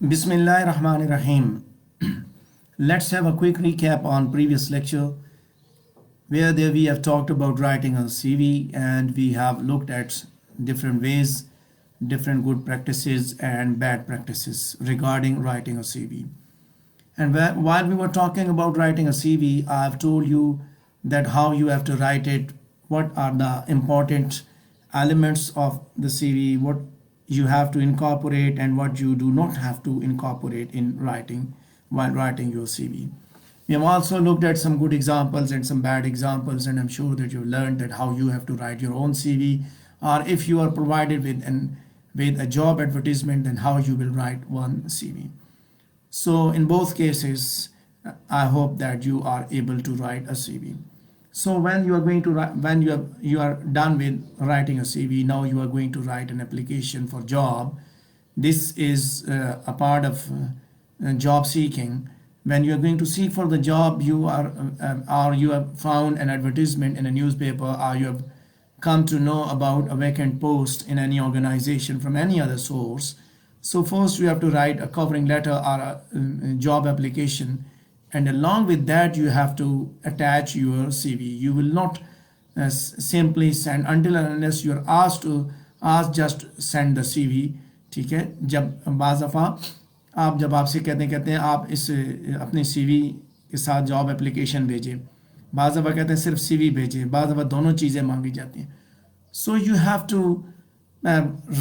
Bismillahirrahmanirrahim. Let's have a quick recap on previous lecture where there we have talked about writing a CV and we have looked at different ways, different good practices and bad practices regarding writing a CV. And while we were talking about writing a CV, I have told you that how you have to write it, what are the important elements of the CV, what you have to incorporate and what you do not have to incorporate in writing while writing your CV. We have also looked at some good examples and some bad examples, and I'm sure that you've learned that how you have to write your own CV, or if you are provided with a job advertisement, then how you will write one CV. So in both cases, I hope that you are able to write a CV. So when you are going to write, when you are done with writing a CV, now you are going to write an application for job. This is a part of job seeking. When you are going to seek for the job, you are or you have found an advertisement in a newspaper, or you have come to know about a vacant post in any organization from any other source. So first you have to write a covering letter or a job application, and along with that you have to attach your CV. You will not simply send until and unless you are asked just send the CV. ठीक है, जब बाज़ दफ़ा आप जब आपसे कहते हैं आप इस अपने CV के साथ जॉब एप्लीकेशन भेजें, बाज़ दफ़ा कहते हैं सिर्फ CV भेजें, बाज़ दफ़ा दोनों चीज़ें मांगी जाती हैं. So you have to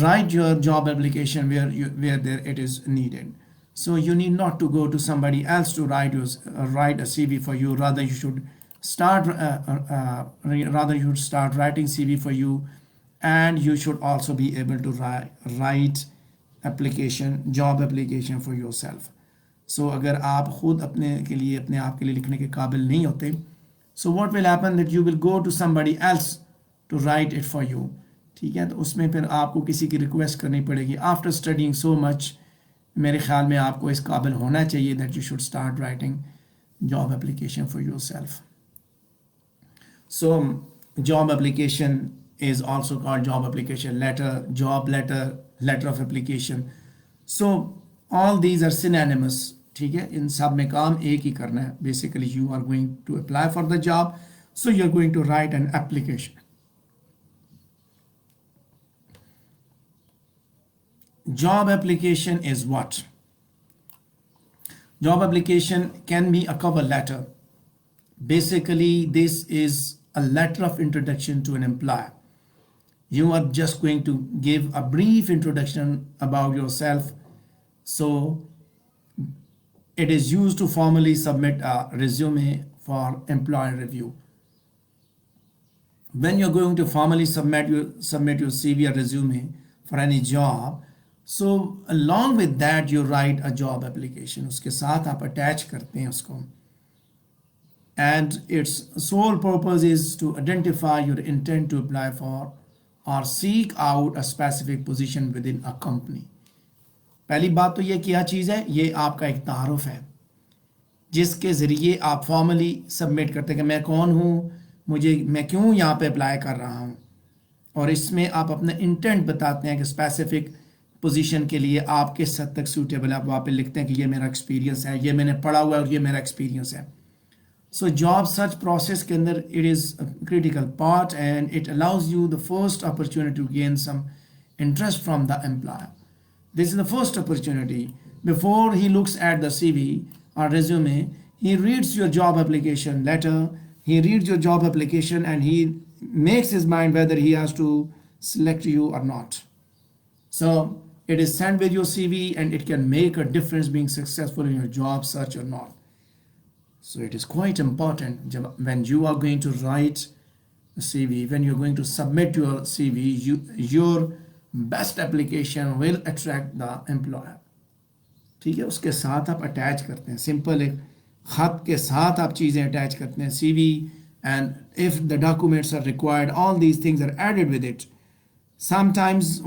write your job application where there it is needed. So you need not to go to somebody else to write a CV for you. Rather you should start writing CV for you, and you should also be able to write job application for yourself. So अगर आप खुद अपने आप के लिए लिखने के काबिल नहीं होते, so what will happen that you will go to somebody else to write it for you. ठीक है, तो उसमें फिर आपको किसी की रिक्वेस्ट करनी पड़ेगी. आफ्टर स्टडिंग सो मच, मेरे ख्याल में आपको इस काबिल होना चाहिए that you should start writing job application for your self. So job application is also called job application letter, job letter, letter of application. So all these are synonymous. ठीक है, इन सब में काम एक ही करना है. Basically you are going to apply for the job, so you're going to write an application. Job application is what? Job application can be a cover letter. Basically this is a letter of introduction to an employer. You are just going to give a brief introduction about yourself. So it is used to formally submit a resume for employer review. When you're going to formally submit your CV or resume for any job, so along with that you write a job application. उसके साथ आप attach करते हैं उसको. And its sole purpose is to identify your intent to apply for or seek out a specific position within a company. पहली बात तो ये क्या चीज़ है, ये आपका एक तारुफ है जिसके ज़रिए आप फॉर्मली सबमिट करते हैं कि मैं कौन हूँ, मैं क्यों यहाँ पे अप्लाई कर रहा हूँ, और इसमें आप अपना इंटेंट बताते हैं कि स्पेसिफिक पोजीशन के लिए आप किस हद तक सूटेबल है. आप वहाँ पे लिखते हैं कि ये मेरा एक्सपीरियंस है, ये मैंने पढ़ा हुआ है और ये मेरा एक्सपीरियंस है. So job search process के अंदर it is a critical part and it allows you the first opportunity to gain some interest from the employer. This is the first opportunity. Before he looks at the CV or resume, he reads your job application letter, he reads your job application and he makes his mind whether he has to select you or not. So it is sent with your CV and it can make a difference being successful in your job search or not. So it is quite important when you are going to write a CV, when you're going to submit your CV, your best application will attract the employer. ठीक है, उसके साथ आप attach करते हैं, simple एक खत के साथ आप चीज़ें अटैच करते हैं CV, and if the documents are required, all these things are added with it. Sometimes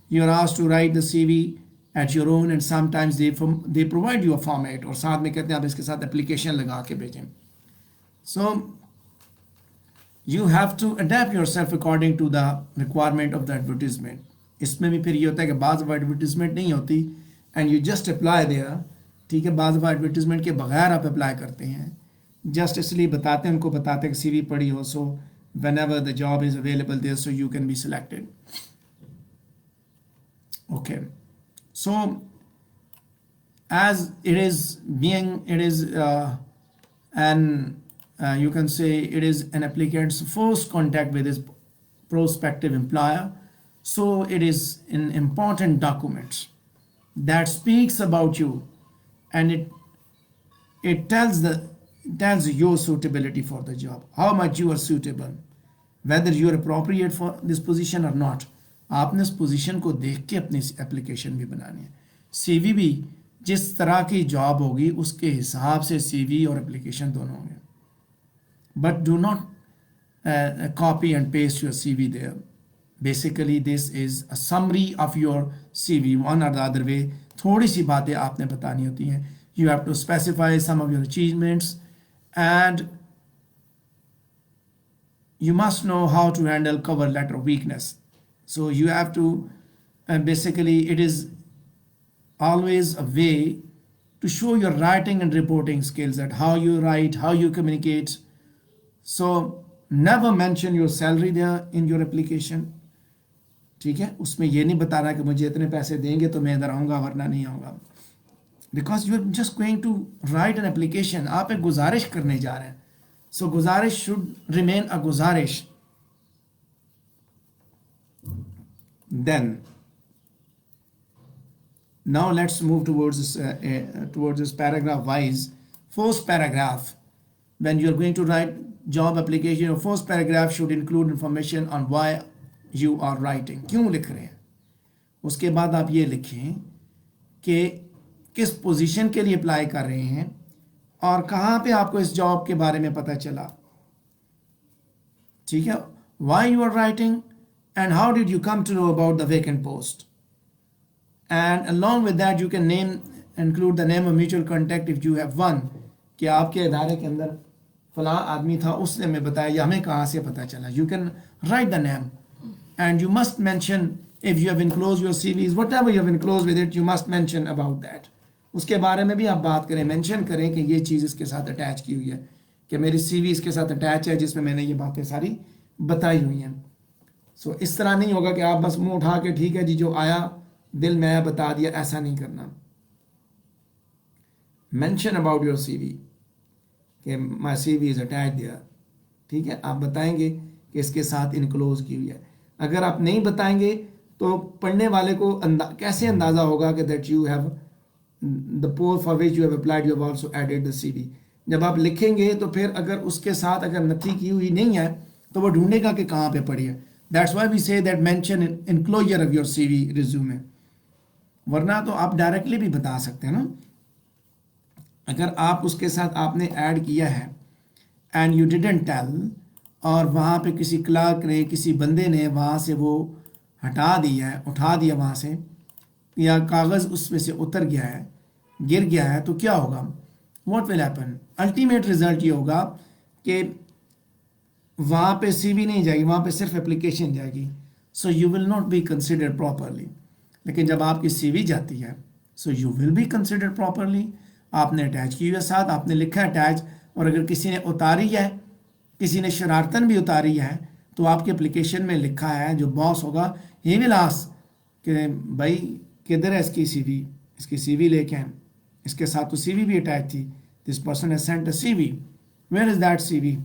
you're asked to write the CV at your own, and sometimes they provide you a format और साथ में कहते हैं आप इसके साथ application लगा के भेजें. So you have to adapt yourself according to the requirement of the advertisement. इसमें भी फिर ये होता है कि बाज़ एडवर्टीजमेंट नहीं होती and you just apply there, ठीक है, बाज़ एडवर्टीजमेंट के बगैर आप अप्लाई करते हैं, जस्ट इसलिए बताते हैं, उनको बताते हैं कि CV पढ़ी हो, so whenever the job is available there so you can be selected. Okay, so as it is being, it is an you can say it is an applicant's first contact with his prospective employer, so it is an important document that speaks about you, and it tells your suitability for the job, how much you are suitable, whether you are appropriate for this position or not. आपने इस position को देख के अपनी application भी बनानी है. CV भी जिस तरह की जॉब होगी उसके हिसाब से CV और एप्लीकेशन दोनों होंगे. But do not copy and paste your CV there. Basically this is a summary of your CV, one or the other way. थोड़ी सी बातें आपने बतानी होती हैं. You have to specify some of your achievements and you must know how to handle cover letter weakness. So you have to basically it is always a way to show your writing and reporting skills, that how you write, how you communicate. So never mention your salary there in your application. ठीक है, उसमें ये नहीं बताना कि मुझे इतने पैसे देंगे तो मैं इधर आऊँगा वरना नहीं आऊँगा. Because you are just going to write an application. आप एक गुजारिश करने जा रहे हैं. So गुजारिश should remain a गुजारिश. Then now let's move towards this paragraph wise. First paragraph, when you are going to write job application, your first paragraph should include information on why you are writing. क्यों लिख रहे हैं. उसके बाद आप ये लिखें कि किस पोजीशन के लिए अप्लाई कर रहे हैं और कहाँ पे आपको इस जॉब के बारे में पता चला. ठीक है, why you are writing and how did you come to know about the vacant post. And along with that you can include the name of mutual contact if you have one, कि आपके इदारे के अंदर फलां आदमी था, उसने हमें बताया या हमें कहाँ से पता चला. You can write the name and you must mention if you have enclosed your CVs, whatever you have enclosed with it, you must mention about that. उसके बारे में भी आप बात करें, मेंशन करें कि ये चीज़ इसके साथ अटैच की हुई है, कि मेरी CV इसके साथ अटैच है जिसमें मैंने ये बातें सारी बताई हुई हैं. सो इस तरह नहीं होगा कि आप बस मुंह उठा के ठीक है जी जो आया दिल में आया बता दिया, ऐसा नहीं करना. मेंशन अबाउट योर CV कि माई CV इज़ अटैच देयर. ठीक है, आप बताएंगे कि इसके साथ इनक्लोज की हुई है. अगर आप नहीं बताएंगे तो पढ़ने वाले को कैसे अंदाज़ा होगा कि that you have the post for which you have applied you have also added the CV. जब आप लिखेंगे तो फिर अगर उसके साथ अगर नथी की हुई नहीं है तो वो ढूंढेगा कि कहाँ पे पड़ी है. That's why we say that mention enclosure of your CV resume. वरना तो आप डायरेक्टली भी बता सकते हैं ना. अगर आप उसके साथ आपने ऐड किया है एंड यू डिडंट टेल, और वहाँ पे किसी क्लर्क ने किसी बंदे ने वहाँ से वो हटा दिया है, उठा दिया वहाँ से, या कागज़ उसमें से उतर गया है, गिर गया है, तो क्या होगा. What will happen. Ultimate result ये होगा कि वहाँ पे CV नहीं जाएगी, वहाँ पे सिर्फ एप्लीकेशन जाएगी. So you will not be considered properly. लेकिन जब आपकी CV जाती है so you will be considered properly. आपने अटैच की हुई है, साथ आपने लिखा है अटैच, और अगर किसी ने उतारी है, किसी ने शरारतन भी उतारी है, तो आपकी एप्लीकेशन में लिखा है, जो बॉस होगा ही विल आस्क कि भाई किधर है इसकी CV, इसकी CV लेके आए. इसके साथ तो CV भी अटैच थी. This person has sent a CV, where is that CV,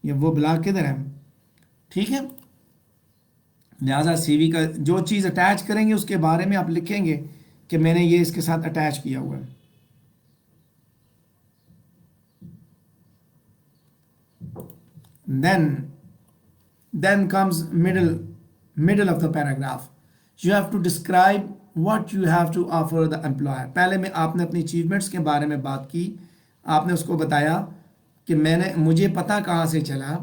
ये वो ब्लॉक किधर है. ठीक है, लिहाजा CV का जो चीज़ अटैच करेंगे उसके बारे में आप लिखेंगे कि मैंने ये इसके साथ अटैच किया हुआ है. Then comes middle of the paragraph. You have to describe what you have to offer the employer. पहले में आपने अपनी achievements के बारे में बात की, आपने उसको बताया कि मुझे पता कहाँ से चला.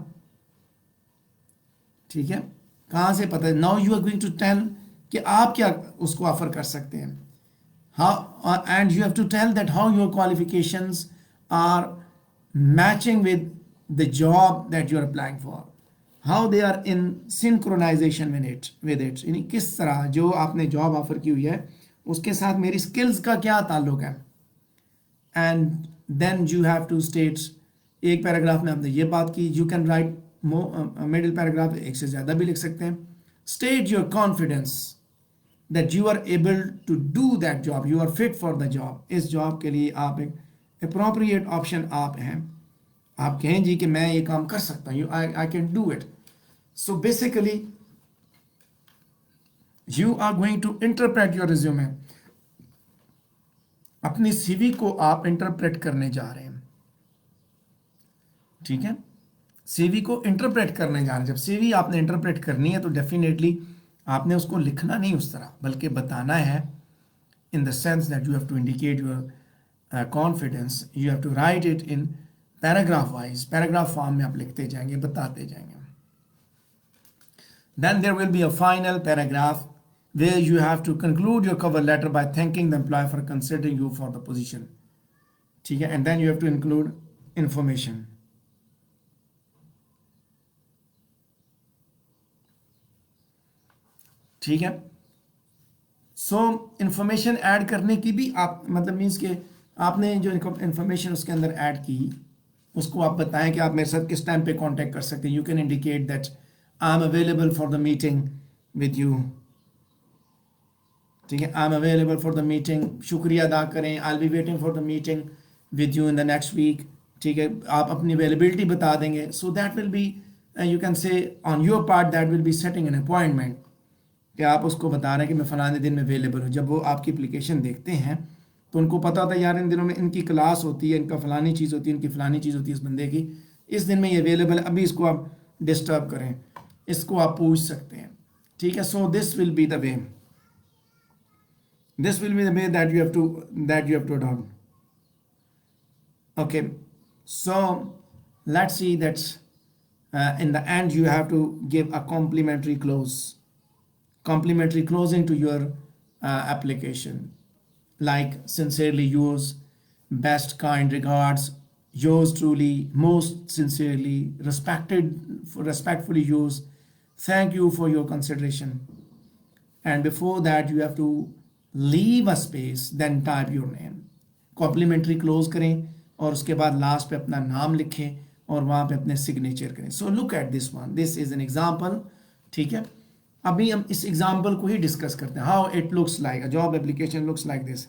ठीक है, कहाँ से पता. Now you are going to tell कि आप क्या उसको ऑफर कर सकते हैं. And you have to tell that how your qualifications are matching with the job that you are applying for. How they are in synchronization with it यानी किस तरह जो आपने जॉब ऑफर की हुई है उसके साथ मेरी स्किल्स का क्या ताल्लुक है। And then you have to state, एक पैराग्राफ में आपने ये बात की, you can write middle paragraph एक से ज़्यादा भी लिख सकते हैं। State your confidence that you are able to do that job, you are fit for the job, इस जॉब के लिए आप एक अप्रोप्रिएट ऑप्शन आप हैं, आप कहें जी कि मैं ये काम कर सकता हूँ, I can do it. So basically you are going to interpret your resume, अपनी सीवी को आप इंटरप्रेट करने जा रहे हैं, ठीक है, सीवी को इंटरप्रेट करने जा रहे हैं। जब सीवी आपने इंटरप्रेट करनी है तो डेफिनेटली आपने उसको लिखना नहीं उस तरह, बल्कि बताना है in the sense that you have to indicate your confidence, you have to write it in paragraph wise, paragraph form में आप लिखते जाएंगे, बताते जाएंगे। Then there will be a final paragraph where you have to conclude your cover letter by thanking the employer for considering you for the position, ठीक है, and then you have to include information, ठीक है। सो information add करने की भी आप मतलब means के आपने जो इंफॉर्मेशन उसके अंदर ऐड की उसको आप बताएं कि आप मेरे साथ किस टाइम पे कांटेक्ट कर सकते हैं। You can indicate that I am available for the meeting with you, ठीक है, I am available for the meeting, शुक्रिया अदा करें, I will be waiting for the meeting with you in the next week, ठीक है, आप अपनी availability बता देंगे। So that will be you can say on your part that will be setting an appointment, कि आप उसको बता रहे हैं कि मैं फ़लाने दिन में अवेलेबल हूँ। जब वो आपकी एप्लीकेशन देखते हैं तो उनको पता होता है यार इन दिनों में इनकी क्लास होती है, इनका फ़लानी चीज़ होती है, इनकी फ़लानी चीज़ होती है, इस बंदे की इस दिन में ये अवेलेबल है, अभी इसको आप डिस्टर्ब करें, इसको आप पूछ सकते हैं, ठीक है। So this will be the way, this will be the way that you have to adopt. Okay, so let's see that in the end you have to give a complimentary closing to your application, like sincerely yours, best kind regards, yours truly, most sincerely, respectfully yours, thank you for your consideration, and before that you have to leave a space, then type your name, complimentary close करें और उसके बाद last पे अपना नाम लिखें और वहाँ पे अपने सिग्नेचर करें। सो look at this one, this is an example, ठीक है। अभी हम इस एग्जाम्पल को ही डिस्कस करते हैं, how it looks like, a job application looks like this.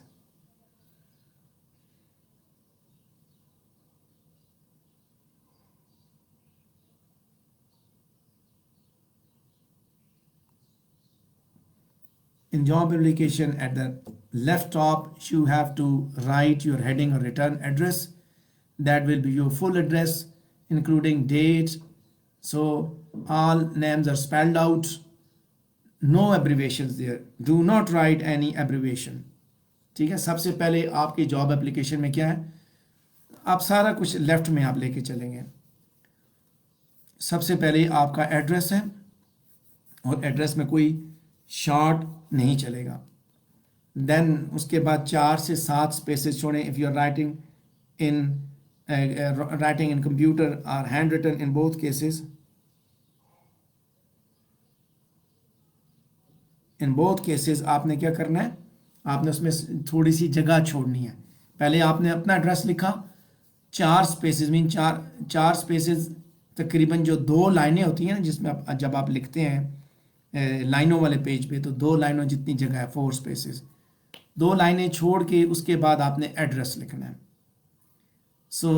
In job application at the left top you have to write your heading or return address, that will be your full address including date, so all names are spelled out, no abbreviations there, do not write any abbreviation, ठीक है। सबसे पहले आपकी job application में क्या है, आप सारा कुछ लेफ्ट में आप लेके चलेंगे। सबसे पहले आपका एड्रेस है और एड्रेस में कोई शॉर्ट नहीं चलेगा। देन उसके बाद 4 से 7 स्पेसेस छोड़ें if you are writing in computer और handwritten in both cases, in both cases आपने क्या करना है, आपने उसमें थोड़ी सी जगह छोड़नी है। पहले आपने अपना एड्रेस लिखा, 4 स्पेसेस मीन चार स्पेसेस तकरीबन जो 2 लाइनें होती हैं ना जिसमें जब आप लिखते हैं लाइनों वाले पेज पे, तो 2 लाइनों जितनी जगह है, 4 स्पेसेस, 2 लाइनें छोड़ के उसके बाद आपने एड्रेस लिखना है। So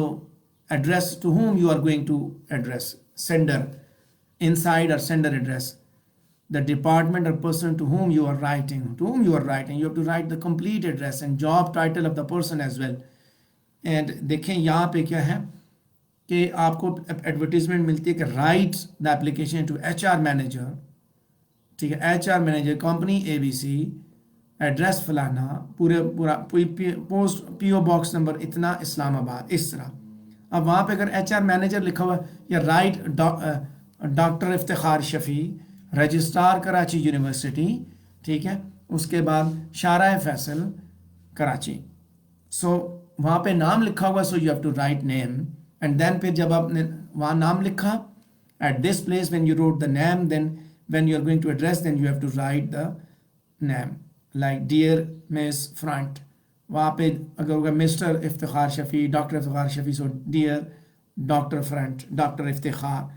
address to whom you are going to address, sender, inside or sender address, the department or person to whom you are writing, you have to write the complete address and job title of the person as well। and देखें यहाँ पे क्या है कि आपको advertisement मिलती है कि write the application to HR manager, ठीक है, HR manager company ABC, address फलाना, पूरा पोस्ट PO बॉक्स नंबर इतना, इस्लामाबाद, इस तरह। अब वहाँ पे अगर HR मैनेजर लिखा हुआ या right doctor Iftikhar Shafi, registrar Karachi university, ठीक है, उसके बाद शारा फैसल कराची, सो वहाँ पे नाम लिखा हुआ, so you have to write name and then फिर जब आपने वहाँ नाम लिखा At this place, when you wrote the name, then when you are going to address, then you have to write the name. Like dear Miss Front, वहाँ पे अगर होगा mister Iftikhar Shafi, doctor Iftikhar Shafi, so dear doctor front, doctor Iftikhar.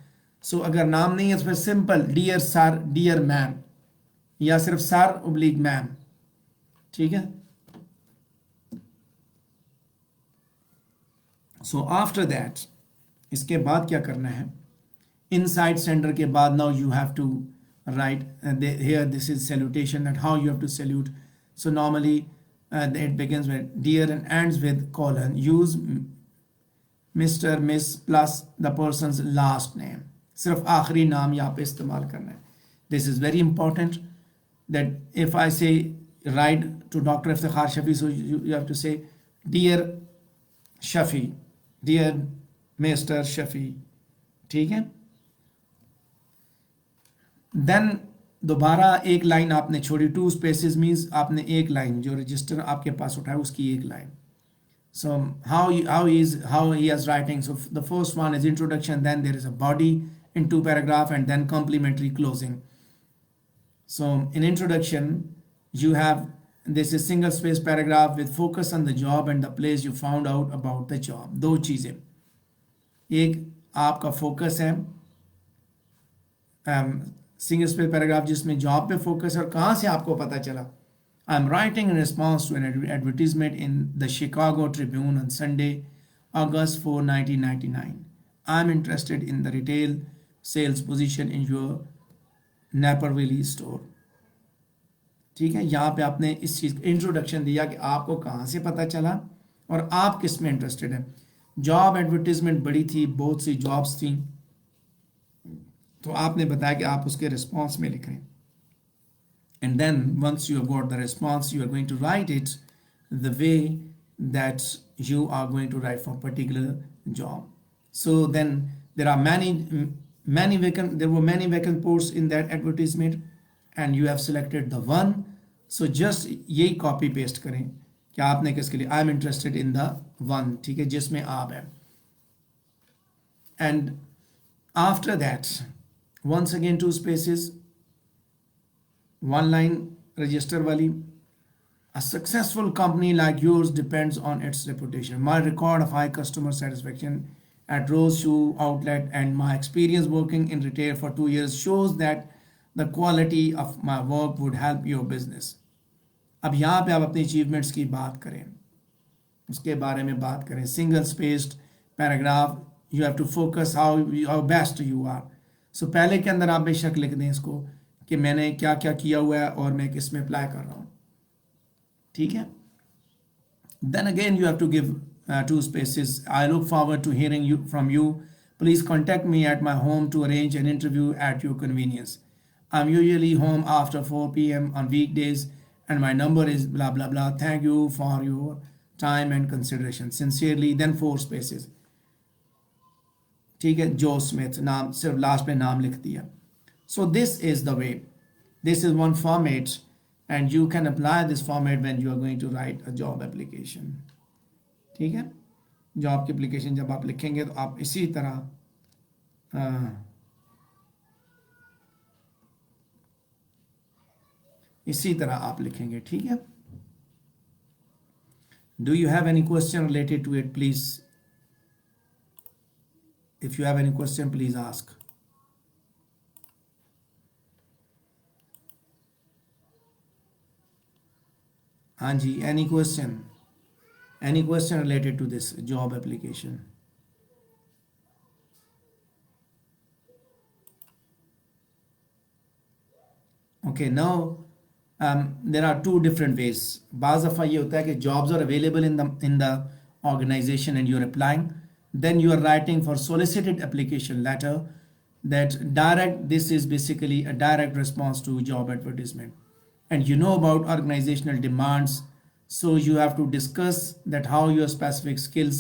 So अगर नाम नहीं है तो फिर simple dear sir, dear ma'am, या सिर्फ सर ओब्लिक मैम. ठीक है. सो आफ्टर दैट, इसके बाद क्या करना है, इनसाइड सेंटर के बाद now you have to write here this is salutation and how you have to salute. So normally it begins with dear and ends with colon. Use Mr. Miss plus the person's last name. सिर्फ आखिरी नाम यहाँ पे इस्तेमाल करना है. This is very important that if I say write to Dr. Iftikhar Shafi, so you have to say dear Shafi, dear Mr. Shafi. ठीक है. देन दोबारा एक लाइन आपने छोड़ी, 2 स्पेसेस मीन्स आपने एक लाइन जो रजिस्टर आपके पास उठाया उसकी एक line. So how he is writing. So the first one is introduction, then there is a body in 2 paragraph, and then complementary closing. So in introduction you have this is single space paragraph with focus on the job and the place you found out about the job. दो चीज़ें, एक आपका focus है single space paragraph जिसमें job पे focus है और कहाँ से आपको पता चला. I am writing in response to an advertisement in the Chicago Tribune on Sunday August 4 1999. I am interested in the retail sales position in your Naperville store. ठीक है. यहाँ पे आपने इस चीज़ इंट्रोडक्शन दिया कि आपको कहाँ से पता चला और आप किस में इंटरेस्टेड हैं. जॉब एडवर्टीजमेंट बड़ी थी, बहुत सी जॉब्स थी, तो आपने बताया कि आप उसके रिस्पॉन्स में लिख रहे हैं. And then once you have got the response you are going to write it the way that you are going to write for particular job. So then there are many vacant posts in that advertisement and you have selected the one. So just यही copy paste करें कि आपने किसके लिए, I am interested in the one. ठीक है, जिसमें आप हैं. And after that once again 2 spaces, 1 line register वाली. A successful company like yours depends on its reputation. My record of high customer satisfaction at Rose Shoe Outlet and my experience working in retail for 2 years shows that the quality of my work would help your business. अब यहाँ पे आप अपनी achievements की बात करें, उसके बारे में बात करें. Single spaced paragraph, you have to focus how best you are. So पहले के अंदर आप बेशक लिख दें इसको कि मैंने क्या क्या किया हुआ है और मैं किस में अप्लाई कर रहा हूँ. ठीक है. Then again you have to give 2 spaces. I look forward to hearing from you. Please contact me at my home to arrange an interview at your convenience. I'm usually home after 4 p.m. on weekdays and my number is blah blah blah. Thank you for your time and consideration. Sincerely. Then 4 spaces. ठीक है. जो Smith, नाम सिर्फ last में नाम लिख दिया. So this is the way. This is one format and you can apply this format when you are going to write a job application. ठीक है. जॉब की एप्लीकेशन जब आप लिखेंगे तो आप इसी तरह आप लिखेंगे. ठीक है. Do you have any question related to it? Please, if you have any question please ask. हाँ जी, any question? Any question related to this job application? Okay, now there are 2 different ways. बाज़ दफ़ा ये होता है कि jobs are available in the organization and you're applying. Then you are writing for solicited application letter. That direct. This is basically a direct response to job advertisement, and you know about organizational demands. So you have to discuss that how your specific skills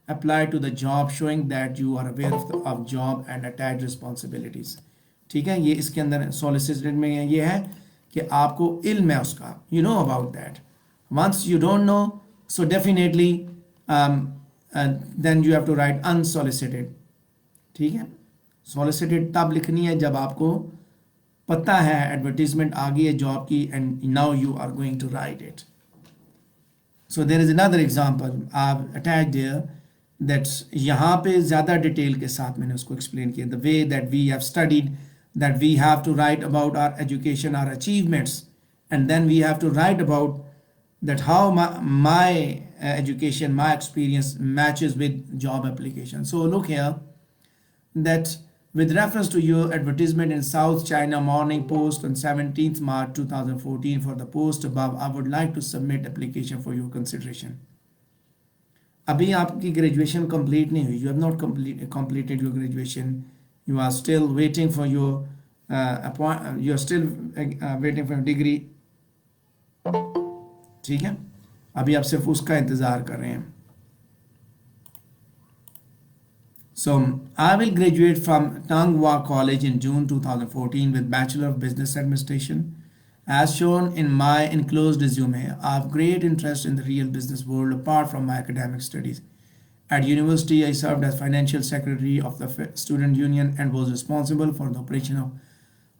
apply to the job, showing that you are aware of job and attached responsibilities. ठीक है. ये इसके अंदर solicited में ये है कि आपको इल्म है उसका, you know about that. Once you don't know, so definitely then you have to write unsolicited. ठीक है. सॉलिसिटेड तब लिखनी है जब आपको पता है एडवर्टीजमेंट आ गई है जॉब की and now you are going to write it. So there is another example I've attached there that's यहाँ पे ज़्यादा डिटेल के साथ मैंने उसको explain किया. The way that we have studied that we have to write about our education, our achievements, and then we have to write about that how my education, my experience matches with job application. So look here that with reference to your advertisement in South China Morning Post on 17th March 2014 for the post above, I would like to submit application for your consideration. अभी आपकी graduation complete नहीं हुई. You have not completed your graduation. You are still waiting for your you are still waiting for your degree. ठीक है, अभी आप सिर्फ उसका इंतज़ार कर रहे हैं. So I will graduate from Tang Hua College in June 2014 with Bachelor of Business Administration. As shown in my enclosed resume, I have great interest in the real business world apart from my academic studies. At university, I served as financial secretary of the student union and was responsible for the operation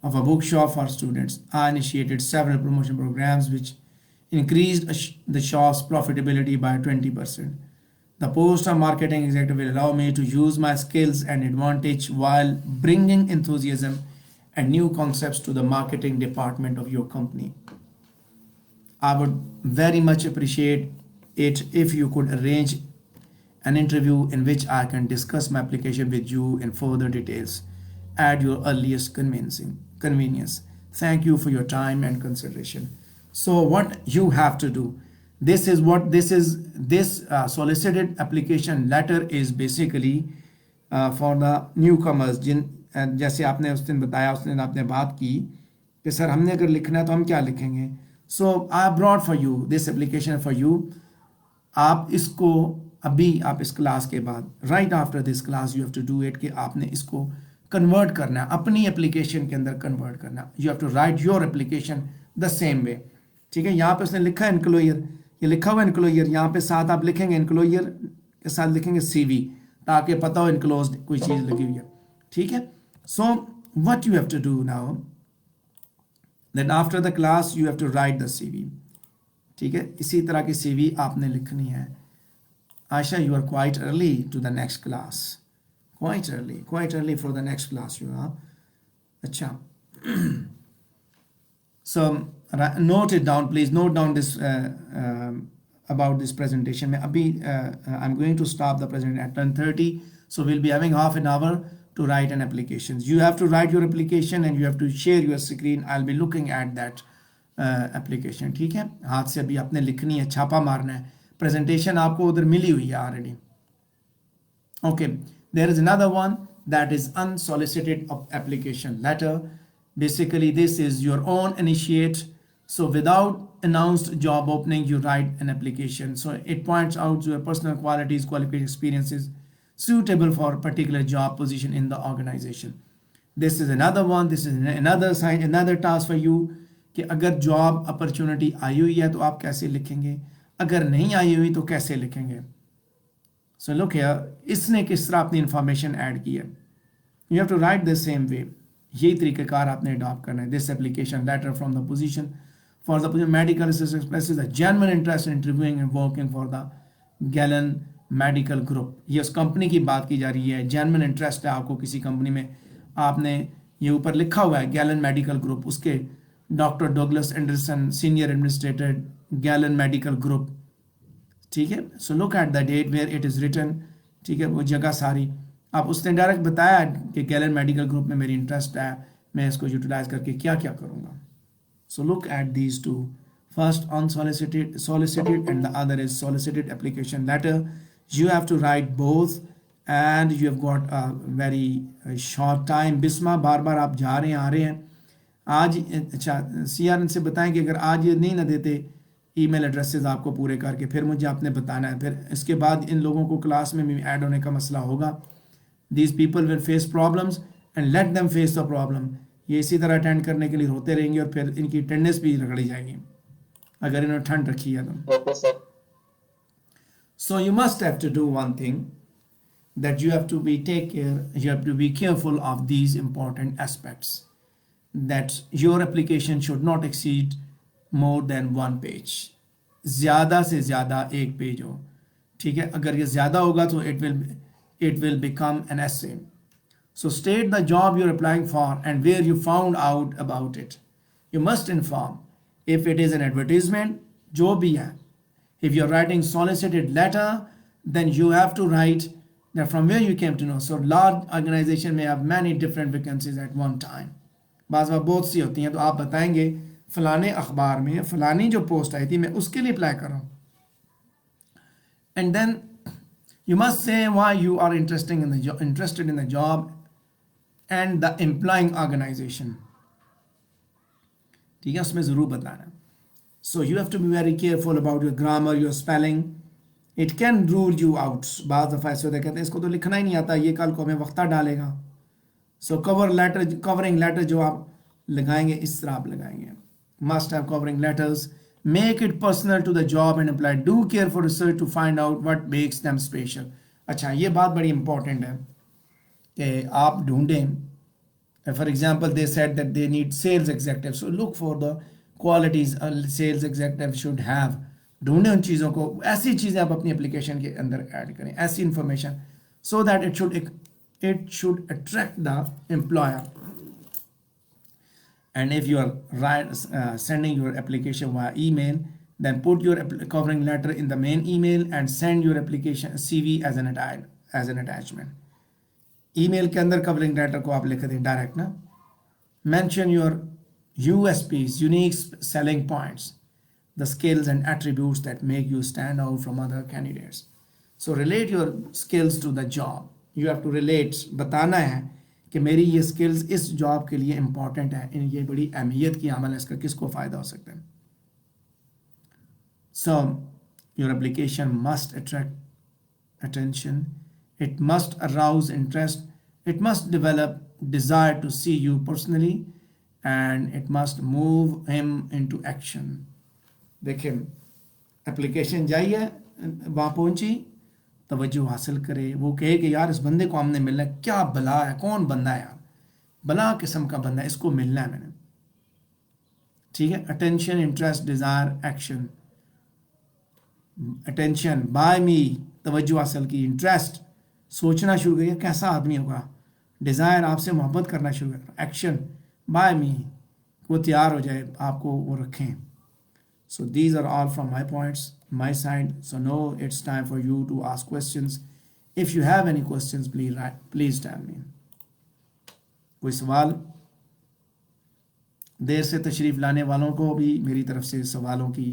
of a bookshop for students. I initiated several promotion programs which increased the shop's profitability by 20%. The post of marketing executive will allow me to use my skills and advantage while bringing enthusiasm and new concepts to the marketing department of your company. I would very much appreciate it if you could arrange an interview in which I can discuss my application with you in further details at your earliest convenience. Thank you for your time and consideration. So what you have to do, this solicited application letter is basically for the newcomers. जैसे आपने उस दिन बताया, उस दिन आपने बात की कि सर हमने अगर लिखना है तो हम क्या लिखेंगे. So I brought for you this application for you. आप इसको अभी आप इस क्लास के बाद right after this class you have to do it कि आपने इसको कन्वर्ट करना है, अपनी एप्लीकेशन के अंदर कन्वर्ट करना. You have to write your application the same way. ठीक है, यहाँ पे उसने लिखा है एम्प्लॉयर, ये लिखा हुआ एनक्लोजर, यहाँ पे साथ आप लिखेंगे एनक्लोजर के साथ लिखेंगे सीवी ताकि पता हो एनक्लोज्ड कोई चीज़ लगी हुई है. ठीक है. So what you have to do now that after the class you have to write the CV. ठीक है, इसी तरह की सीवी आपने लिखनी है. Ayesha, you are quite early to the next class, quite early for the next class you are. अच्छा, so note it down, please note down this about this presentation. I'm going to stop the presentation at 10:30, so we'll be having half an hour to write an application. You have to write your application and you have to share your screen. I'll be looking at that application. ठीक है, हाथ से अभी आपने लिखनी है, छापा मारना है. प्रेजेंटेशन आपको उधर मिली हुई है already. Okay, there is another one that is unsolicited application letter. Basically, this is your own initiate. So without announced job opening, you write an application. So it points out your personal qualities, qualification, experiences suitable for a particular job position in the organization. This is another one. This is another sign, another task for you कि अगर job opportunity आई हुई है तो आप कैसे लिखेंगे, अगर नहीं आई हुई तो कैसे लिखेंगे. So look here, इसने किस तरह अपनी इंफॉर्मेशन ऐड की है. You have to write the same way. यही तरीक़ेकार आपने अडॉप्ट करना है. This application letter from the position for the medical assistant expresses a genuine interest in interviewing and working for the Galen Medical Group. ये उस company की बात की जा रही है. जेन्युइन इंटरेस्ट है आपको किसी कंपनी में. आपने ये ऊपर लिखा हुआ है गैलन मेडिकल ग्रुप, उसके doctor Douglas Anderson senior administrator Galen Medical Group. ठीक है. So look at the date where it is written. ठीक है, वो जगह सारी आप उसने डायरेक्ट बताया कि गैलन मेडिकल ग्रुप में मेरी इंटरेस्ट है, मैं इसको यूटिलाइज करके क्या क्या करूँगा. सो look at these two. First solicited and the other is solicited application letter. You have to write both and you have got a very short time. Bisma, बार बार आप जा रहे हैं आ रहे हैं. आज अच्छा CRN से बताएं कि अगर आज ये नहीं ना देते ईमेल एड्रेसेस आपको पूरे करके, फिर मुझे आपने बताना है. फिर इसके बाद इन लोगों को क्लास में भी ऐड होने का मसला होगा. These people will face problems and let them face the problem. ये इसी तरह अटेंड करने के लिए रोते रहेंगे और फिर इनकी अटेंडेंस भी रगड़ी जाएगी अगर इन्होंने ठंड रखी है तो. So you must have to do one thing that you have to be take care, you have to be careful of these important aspects, that your application should not exceed more than one page, ज़्यादा से ज़्यादा एक page हो, ठीक है। अगर ये ज़्यादा होगा तो it will become an essay. So state the job you're applying for and where you found out about it. You must inform if it is an advertisement, जो भी है. If you're writing solicited letter, then you have to write that from where you came to know. So large organization may have many different vacancies at one time. बाज़ बार बहुत सी होती हैं, तो आप बताएंगे फलाने अखबार में फलानी जो पोस्ट आई थी मैं उसके लिए अप्लाई कर रहा हूँ. And then you must say why you are interested in the job and the employing organization. ठीक है, उसमें ज़रूर बताना. So you have to be very careful about your grammar, your spelling. It can rule you out. बाज़ दफ़ा ऐसे होता है, कहते हैं इसको तो लिखना ही नहीं आता, ये कल को हमें वक्ता डालेगा. So covering letter जो आप लगाएंगे इस तरह आप लगाएंगे. Must have covering letters. Make it personal to the job and apply. Do careful research to find out what makes them special. अच्छा, ये बात बड़ी important है कि आप ढूंढें. For example, they said that they need sales executive. So look for the qualities a sales executive should have. ढूंढें उन चीज़ों को, ऐसी चीज़ें आप अपनी एप्लीकेशन के अंदर ऐड करें, ऐसी information, so that it should attract the employer. And if you are sending your application via email, then put your covering letter in the main email and send your application CV as an attachment. Email के अंदर covering letter को आप लिख दें direct ना. Mention your USPs, unique selling points, the skills and attributes that make you stand out from other candidates. So relate your skills to the job. You have to relate, बताना है कि मेरी ये skills इस job के लिए important है, ये बड़ी अहमियत की अमल है, इसका किसको फ़ायदा हो सकता है. So your application must attract attention. It must arouse interest. It must develop desire to see you personally, and it must move him into action. देखिए, एप्लीकेशन जाइए, वहाँ पहुँची, तवज्जो हासिल करे, वो कहे कि यार इस बंदे को हमने मिलना है, क्या बला है, कौन बंदा है यार, बला किस्म का बंदा है, इसको मिलना है मैंने. ठीक है. Attention, interest, desire, action. Attention, by me, तवज्जो हासिल की. इंटरेस्ट, सोचना शुरू किया कैसा आदमी होगा. डिज़ायर, आपसे मोहब्बत करना शुरू कर. एक्शन, बाय मी, वो तैयार हो जाए, आपको वो रखें. So these are all from my points, my side. So now it's time for you to ask questions. If you have any questions, please tell me. कोई सवाल? देर से तशरीफ़ लाने वालों को भी मेरी तरफ से सवालों की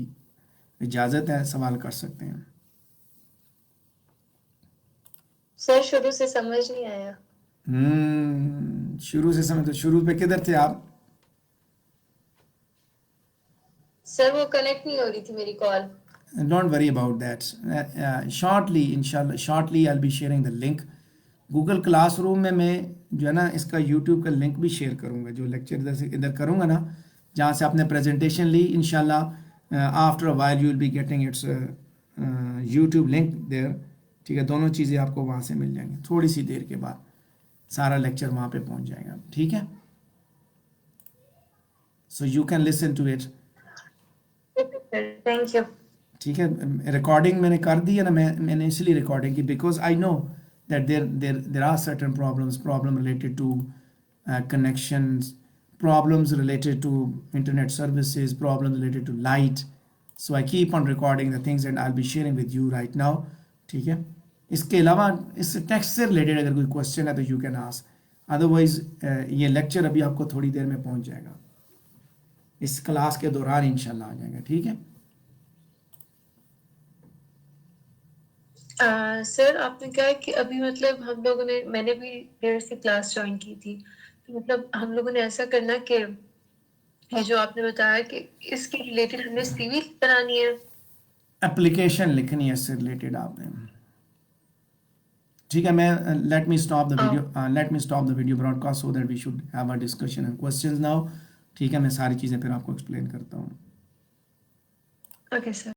इजाज़त है, सवाल कर सकते हैं. सर शुरू से समझ नहीं आया. शुरू से समझ, तो शुरू पे किधर थे आप? सर वो कनेक्ट नहीं हो रही थी मेरी call. Don't worry about that. Shortly, inshallah, shortly I'll be sharing the link. Google Classroom में मैं जो है ना इसका YouTube का लिंक भी शेयर करूँगा, जो लेक्चर इधर करूँगा ना, जहाँ से आपने प्रेजेंटेशन ली. इंशाल्लाह after a while you will be getting its YouTube link there. ठीक है, दोनों चीज़ें आपको वहाँ से मिल जाएंगी. थोड़ी सी देर के बाद सारा लेक्चर वहाँ पे पहुँच जाएगा. ठीक है, so you can listen to it. Thank you. ठीक है, रिकॉर्डिंग मैंने कर दी है ना, मैंने इसलिए रिकॉर्डिंग की because I know that there are certain problem related to connections, problems related to internet services, problems related to light. So I keep on recording the things and I'll be sharing with you right now. ठीक है, इसके अलावा इस text से related अगर कोई question है तो यू कैन आस्क. अदरवाइज ये लेक्चर अभी आपको थोड़ी देर में पहुंच जाएगा, इस क्लास के दौरान इंशाल्लाह आ जाएगा. ठीक है. सर आपने कहा कि अभी मतलब हम लोगों ने, मैंने भी देर से क्लास ज्वाइन की थी, तो मतलब हम लोगों ने ऐसा करना कि ये जो आपने बताया कि इसके रिलेटेड हमने सीवी बनानी है, एप्लीकेशन लिखनी है इससे रिलेटेड आपने. ठीक है, मैं let me stop the video broadcast so that we should have a discussion and questions now. ठीक है, मैं सारी चीज़ें फिर आपको एक्सप्लेन करता हूँ. Okay sir.